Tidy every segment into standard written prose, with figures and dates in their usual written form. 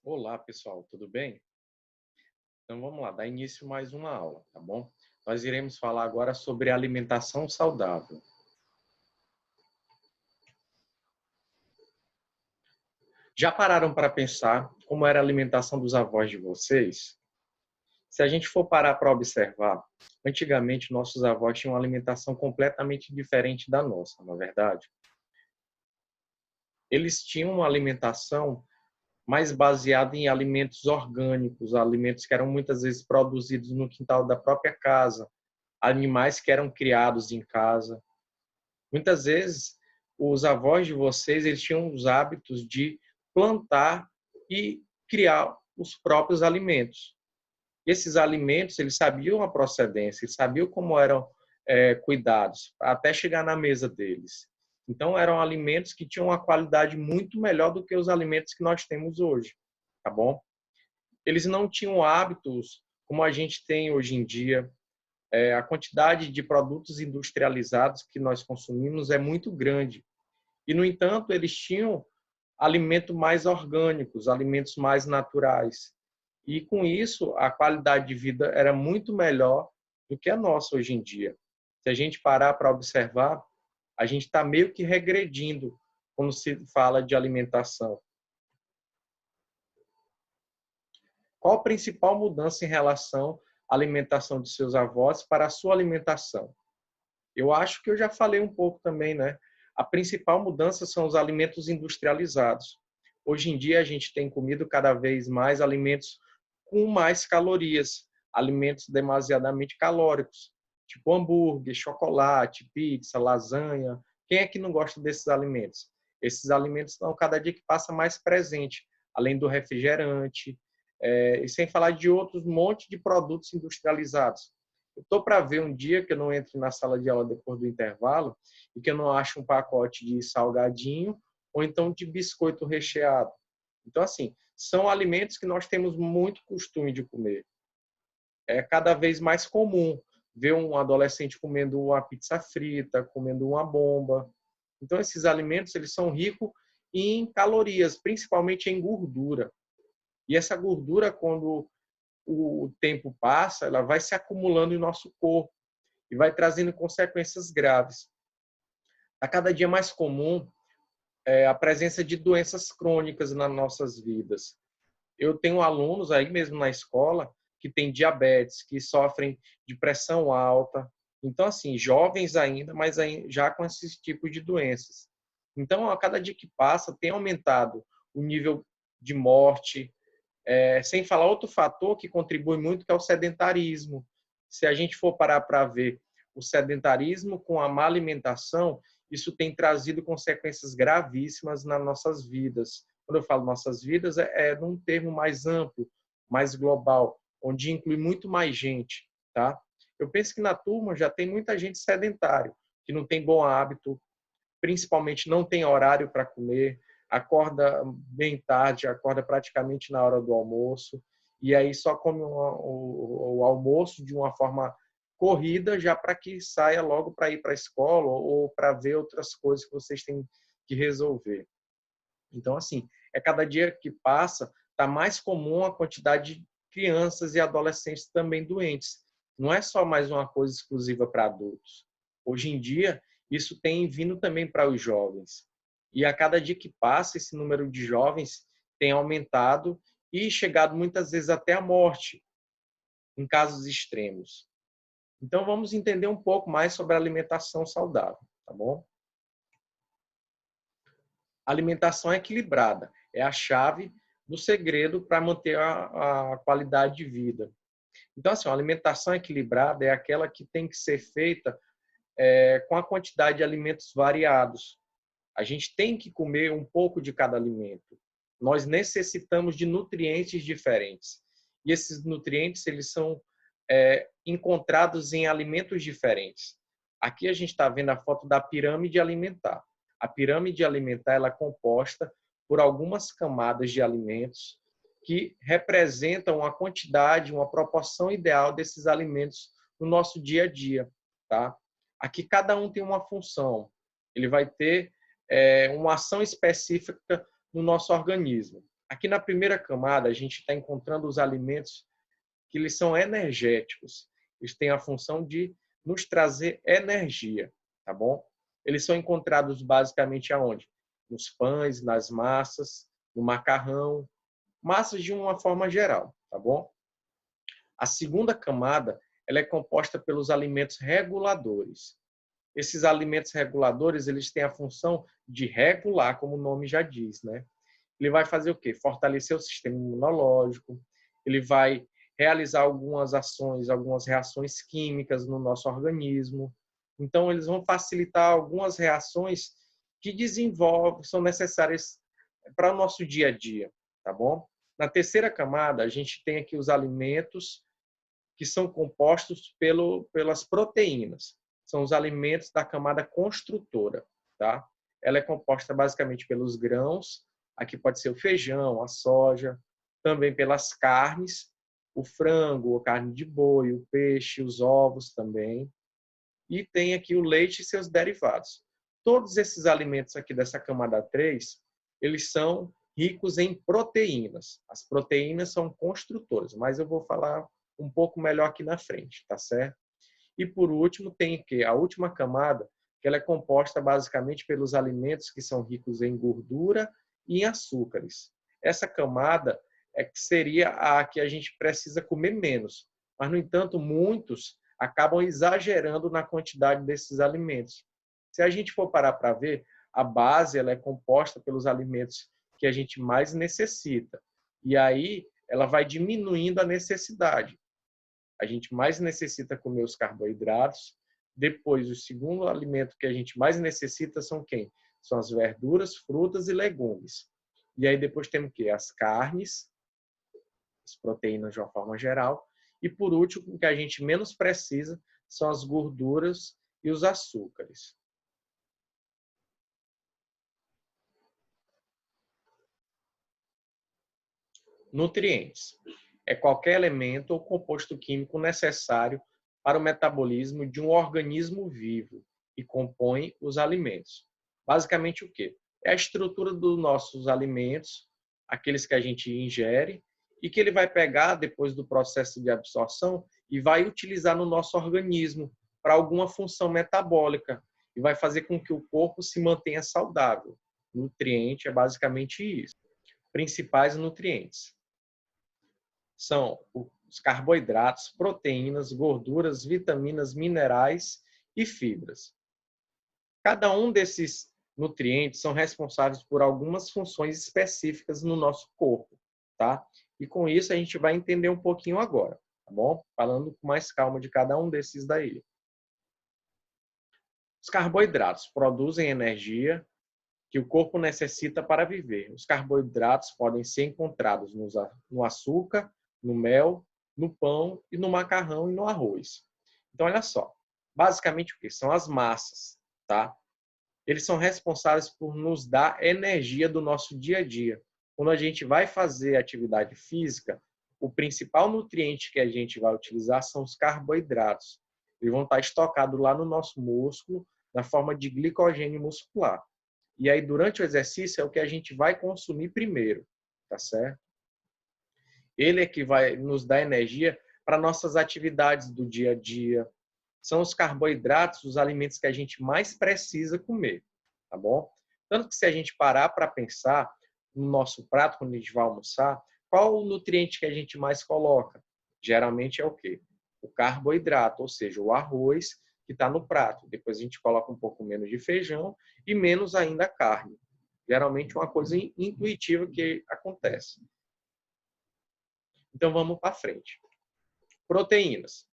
Olá, pessoal, tudo bem? Então vamos lá, dar início a mais uma aula, tá bom? Nós iremos falar agora sobre alimentação saudável. Já pararam para pensar como era a alimentação dos avós de vocês? Se a gente for parar para observar, antigamente nossos avós tinham uma alimentação completamente diferente da nossa, na verdade. Eles tinham uma alimentação mais baseada em alimentos orgânicos, alimentos que eram muitas vezes produzidos no quintal da própria casa, animais que eram criados em casa. Muitas vezes, os avós de vocês, eles tinham os hábitos de plantar e criar os próprios alimentos. E esses alimentos, eles sabiam a procedência, eles sabiam como eram cuidados, até chegar na mesa deles. Então, eram alimentos que tinham uma qualidade muito melhor do que os alimentos que nós temos hoje, tá bom? Eles não tinham hábitos como a gente tem hoje em dia. A quantidade de produtos industrializados que nós consumimos é muito grande. E, no entanto, eles tinham alimentos mais orgânicos, alimentos mais naturais. E, com isso, a qualidade de vida era muito melhor do que a nossa hoje em dia. Se a gente parar para observar, a gente está meio que regredindo quando se fala de alimentação. Qual a principal mudança em relação à alimentação de seus avós para a sua alimentação? Eu acho que eu já falei um pouco também, né? A principal mudança são os alimentos industrializados. Hoje em dia a gente tem comido cada vez mais alimentos com mais calorias, alimentos demasiadamente calóricos, tipo hambúrguer, chocolate, pizza, lasanha. Quem é que não gosta desses alimentos? Esses alimentos estão cada dia que passa mais presente, além do refrigerante, e sem falar de outros monte de produtos industrializados. Eu estou para ver um dia que eu não entre na sala de aula depois do intervalo e que eu não acho um pacote de salgadinho ou então de biscoito recheado. Então, assim, são alimentos que nós temos muito costume de comer. É cada vez mais comum ver um adolescente comendo uma pizza frita, comendo uma bomba. Então, esses alimentos eles são ricos em calorias, principalmente em gordura. E essa gordura, quando o tempo passa, ela vai se acumulando em nosso corpo e vai trazendo consequências graves. A cada dia mais comum a presença de doenças crônicas nas nossas vidas. Eu tenho alunos aí mesmo na escola que têm diabetes, que sofrem de pressão alta. Então, assim, jovens ainda, mas já com esses tipos de doenças. Então, a cada dia que passa, tem aumentado o nível de morte, sem falar outro fator que contribui muito, que é o sedentarismo. Se a gente for parar para ver o sedentarismo com a má alimentação, isso tem trazido consequências gravíssimas nas nossas vidas. Quando eu falo nossas vidas, num termo mais amplo, mais global, onde inclui muito mais gente, tá? Eu penso que na turma já tem muita gente sedentária, que não tem bom hábito, principalmente não tem horário para comer, acorda bem tarde, acorda praticamente na hora do almoço, e aí só come o almoço de uma forma corrida, já para que saia logo para ir para a escola ou para ver outras coisas que vocês têm que resolver. Então, assim, cada dia que passa, está mais comum a quantidade de crianças e adolescentes também doentes. Não é só mais uma coisa exclusiva para adultos. Hoje em dia, isso tem vindo também para os jovens. E a cada dia que passa, esse número de jovens tem aumentado e chegado muitas vezes até a morte, em casos extremos. Então, vamos entender um pouco mais sobre a alimentação saudável, tá bom? Alimentação equilibrada é a chave do segredo para manter a qualidade de vida. Então, assim, a alimentação equilibrada é aquela que tem que ser feita com a quantidade de alimentos variados. A gente tem que comer um pouco de cada alimento. Nós necessitamos de nutrientes diferentes. E esses nutrientes, eles são encontrados em alimentos diferentes. Aqui a gente está vendo a foto da pirâmide alimentar. A pirâmide alimentar ela é composta por algumas camadas de alimentos que representam a quantidade, uma proporção ideal desses alimentos no nosso dia a dia, tá? Aqui cada um tem uma função. Ele vai ter uma ação específica no nosso organismo. Aqui na primeira camada, a gente está encontrando os alimentos que eles são energéticos. Eles têm a função de nos trazer energia, tá bom? Eles são encontrados basicamente aonde? Nos pães, nas massas, no macarrão, massas de uma forma geral, tá bom? A segunda camada, ela é composta pelos alimentos reguladores. Esses alimentos reguladores, eles têm a função de regular, como o nome já diz, né? Ele vai fazer o quê? Fortalecer o sistema imunológico, ele vai realizar algumas ações, algumas reações químicas no nosso organismo. Então, eles vão facilitar algumas reações que desenvolvem, são necessárias para o nosso dia a dia, tá bom? Na terceira camada, a gente tem aqui os alimentos que são compostos pelas proteínas. São os alimentos da camada construtora, tá? Ela é composta basicamente pelos grãos, aqui pode ser o feijão, a soja, também pelas carnes, o frango, a carne de boi, o peixe, os ovos também. E tem aqui o leite e seus derivados. Todos esses alimentos aqui dessa camada 3, eles são ricos em proteínas. As proteínas são construtoras, mas eu vou falar um pouco melhor aqui na frente, tá certo? E por último, tem que a última camada, que ela é composta basicamente pelos alimentos que são ricos em gordura e em açúcares. Essa camada é que seria a que a gente precisa comer menos. Mas, no entanto, muitos acabam exagerando na quantidade desses alimentos. Se a gente for parar para ver, a base ela é composta pelos alimentos que a gente mais necessita. E aí ela vai diminuindo a necessidade. A gente mais necessita comer os carboidratos. Depois, o segundo alimento que a gente mais necessita são quem? São as verduras, frutas e legumes. E aí depois temos o quê? As carnes, as proteínas de uma forma geral. E por último, o que a gente menos precisa são as gorduras e os açúcares. Nutrientes. É qualquer elemento ou composto químico necessário para o metabolismo de um organismo vivo e compõe os alimentos. Basicamente o quê? É a estrutura dos nossos alimentos, aqueles que a gente ingere, e que ele vai pegar depois do processo de absorção e vai utilizar no nosso organismo para alguma função metabólica e vai fazer com que o corpo se mantenha saudável. Nutriente é basicamente isso. Principais nutrientes são os carboidratos, proteínas, gorduras, vitaminas, minerais e fibras. Cada um desses nutrientes são responsáveis por algumas funções específicas no nosso corpo, tá? E com isso a gente vai entender um pouquinho agora, tá bom? Falando com mais calma de cada um desses daí. Os carboidratos produzem energia que o corpo necessita para viver. Os carboidratos podem ser encontrados no açúcar, no mel, no pão e no macarrão e no arroz. Então, olha só. Basicamente, o que? São as massas, tá? Eles são responsáveis por nos dar energia do nosso dia a dia. Quando a gente vai fazer atividade física, o principal nutriente que a gente vai utilizar são os carboidratos. Eles vão estar estocados lá no nosso músculo, na forma de glicogênio muscular. E aí, durante o exercício, é o que a gente vai consumir primeiro, tá certo? Ele é que vai nos dar energia para nossas atividades do dia a dia. São os carboidratos, os alimentos que a gente mais precisa comer, tá bom? Tanto que se a gente parar para pensar no nosso prato, quando a gente vai almoçar, qual o nutriente que a gente mais coloca? Geralmente é o quê? O carboidrato, ou seja, o arroz que está no prato. Depois a gente coloca um pouco menos de feijão e menos ainda a carne. Geralmente uma coisa intuitiva que acontece. Então vamos para frente. Proteínas.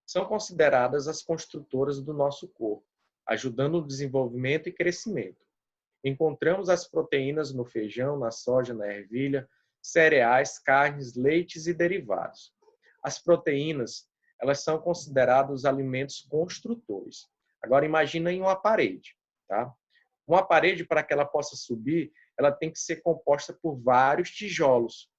São consideradas as construtoras do nosso corpo, ajudando no desenvolvimento e crescimento. Encontramos as proteínas no feijão, na soja, na ervilha, cereais, carnes, leites e derivados. As proteínas, elas são consideradas os alimentos construtores. Agora imagina em uma parede, tá? Uma parede, para que ela possa subir, ela tem que ser composta por vários tijolos.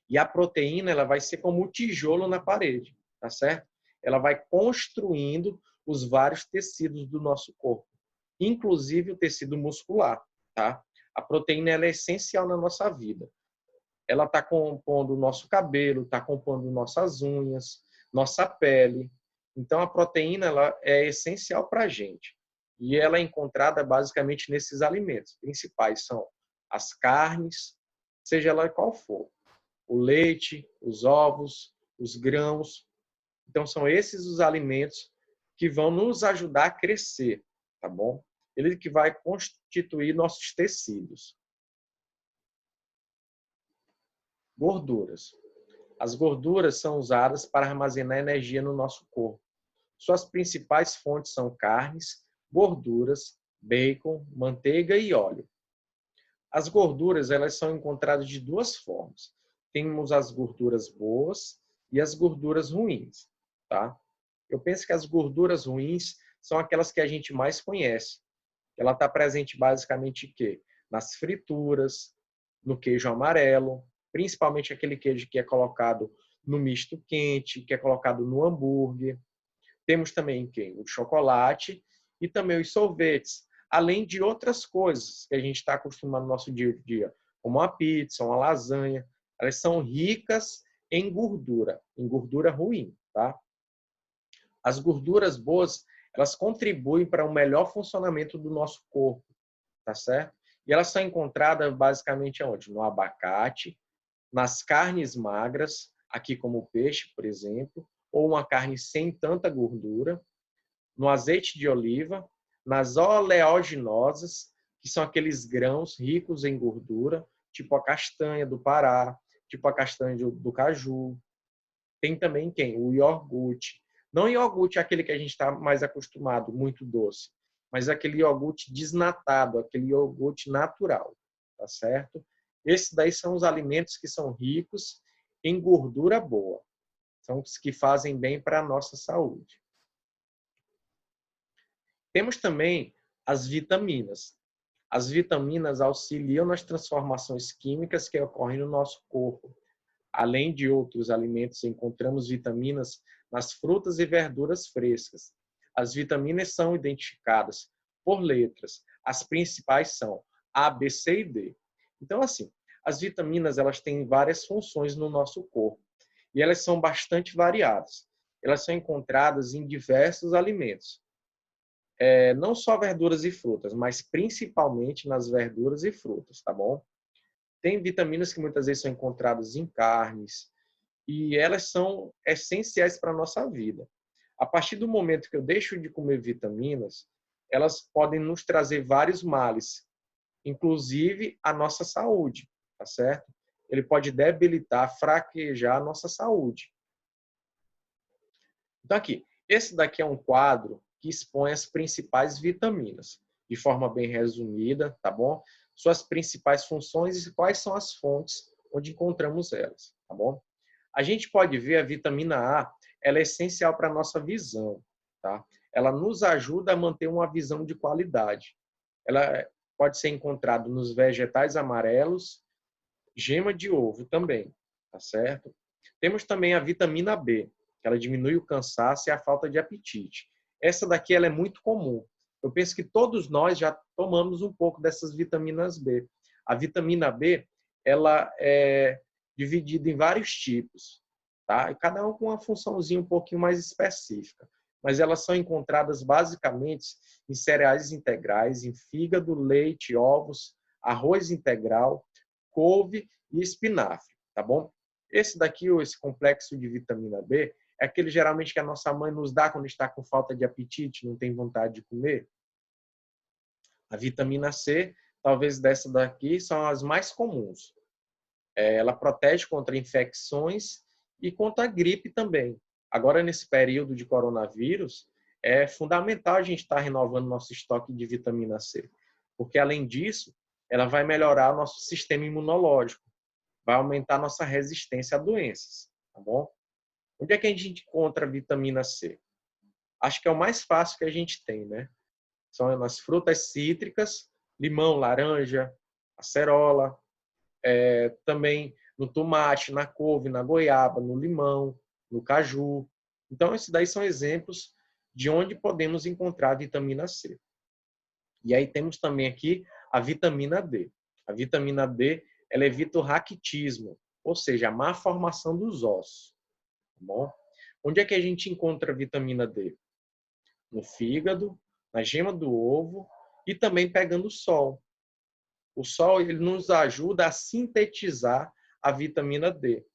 E a proteína, ela vai ser como o tijolo na parede, tá certo? Ela vai construindo os vários tecidos do nosso corpo, inclusive o tecido muscular, tá? A proteína ela é essencial na nossa vida. ela está compondo o nosso cabelo, está compondo nossas unhas, nossa pele. Então, a proteína ela é essencial para a gente. E ela é encontrada basicamente nesses alimentos. Principais são as carnes, seja ela qual for. O leite, os ovos, os grãos. Então, são esses os alimentos que vão nos ajudar a crescer, tá bom? Ele que vai constituir nossos tecidos. Gorduras. As gorduras são usadas para armazenar energia no nosso corpo. Suas principais fontes são carnes, gorduras, bacon, manteiga e óleo. As gorduras elas são encontradas de duas formas. Temos as gorduras boas e as gorduras ruins, tá? Eu penso que as gorduras ruins são aquelas que a gente mais conhece. Ela está presente basicamente em quê? Nas frituras, no queijo amarelo, principalmente aquele queijo que é colocado no misto quente, que é colocado no hambúrguer. Temos também o chocolate e também os sorvetes, além de outras coisas que a gente está acostumado no nosso dia a dia, como uma pizza, uma lasanha. Elas são ricas em gordura ruim, tá? As gorduras boas, elas contribuem para o melhor funcionamento do nosso corpo, tá certo? E elas são encontradas basicamente aonde? No abacate, nas carnes magras, aqui como o peixe, por exemplo, ou uma carne sem tanta gordura, no azeite de oliva, nas oleaginosas, que são aqueles grãos ricos em gordura, tipo a castanha do Pará, tipo a castanha do caju. Tem também o iogurte. Não iogurte é aquele que a gente está mais acostumado, muito doce, mas aquele iogurte desnatado, aquele iogurte natural, tá certo? Esses daí são os alimentos que são ricos em gordura boa. São os que fazem bem para a nossa saúde. Temos também as vitaminas. As vitaminas auxiliam nas transformações químicas que ocorrem no nosso corpo. Além de outros alimentos, encontramos vitaminas nas frutas e verduras frescas. As vitaminas são identificadas por letras. As principais são A, B, C e D. Então, assim, as vitaminas elas têm várias funções no nosso corpo e elas são bastante variadas. Elas são encontradas em diversos alimentos. Não só verduras e frutas, mas principalmente nas verduras e frutas, tá bom? Tem vitaminas que muitas vezes são encontradas em carnes e elas são essenciais para a nossa vida. A partir do momento que eu deixo de comer vitaminas, elas podem nos trazer vários males, inclusive a nossa saúde, tá certo? Ele pode debilitar, fraquejar a nossa saúde. Então aqui, esse daqui é um quadro que expõe as principais vitaminas, de forma bem resumida, tá bom? Suas principais funções e quais são as fontes onde encontramos elas, tá bom? A gente pode ver a vitamina A, ela é essencial para a nossa visão, tá? Ela nos ajuda a manter uma visão de qualidade. Ela pode ser encontrada nos vegetais amarelos, gema de ovo também, tá certo? Temos também a vitamina B, que ela diminui o cansaço e a falta de apetite. Essa daqui ela é muito comum. Eu penso que todos nós já tomamos um pouco dessas vitaminas B. A vitamina B, ela é dividida em vários tipos, tá? E cada um com uma funçãozinha um pouquinho mais específica. Mas elas são encontradas basicamente em cereais integrais, em fígado, leite, ovos, arroz integral, couve e espinafre, tá bom? Esse daqui, esse complexo de vitamina B, é aquele geralmente que a nossa mãe nos dá quando está com falta de apetite, não tem vontade de comer. A vitamina C, talvez dessa daqui, são as mais comuns. Ela protege contra infecções e contra a gripe também. Agora, nesse período de coronavírus, é fundamental a gente estar renovando nosso estoque de vitamina C, porque, além disso, ela vai melhorar o nosso sistema imunológico, vai aumentar nossa resistência a doenças, tá bom? Onde é que a gente encontra a vitamina C? Acho que é o mais fácil que a gente tem, né? São nas frutas cítricas, limão, laranja, acerola, também no tomate, na couve, na goiaba, no limão, no caju. Então, esses daí são exemplos de onde podemos encontrar a vitamina C. E aí temos também aqui a vitamina D. A vitamina D ela evita o raquitismo, ou seja, a má formação dos ossos. Tá bom? Onde é que a gente encontra a vitamina D? No fígado, na gema do ovo e também pegando o sol. O sol ele nos ajuda a sintetizar a vitamina D.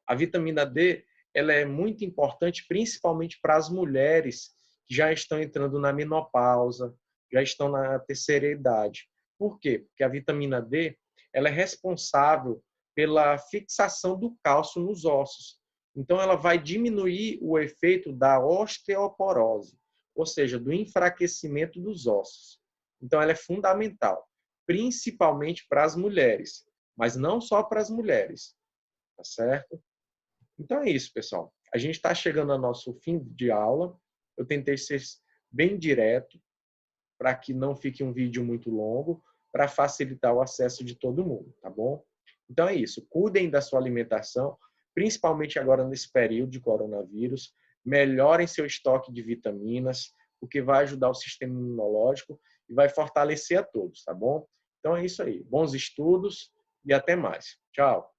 A vitamina D ela é muito importante, principalmente para as mulheres que já estão entrando na menopausa, já estão na terceira idade. Por quê? Porque a vitamina D ela é responsável pela fixação do cálcio nos ossos. Então, ela vai diminuir o efeito da osteoporose, ou seja, do enfraquecimento dos ossos. Então, ela é fundamental, principalmente para as mulheres, mas não só para as mulheres, tá certo? Então é isso, pessoal. A gente está chegando ao nosso fim de aula. Eu tentei ser bem direto para que não fique um vídeo muito longo, para facilitar o acesso de todo mundo, tá bom? Então é isso. Cuidem da sua alimentação, principalmente agora nesse período de coronavírus. Melhorem seu estoque de vitaminas, o que vai ajudar o sistema imunológico e vai fortalecer a todos, tá bom? Então é isso aí. Bons estudos e até mais. Tchau.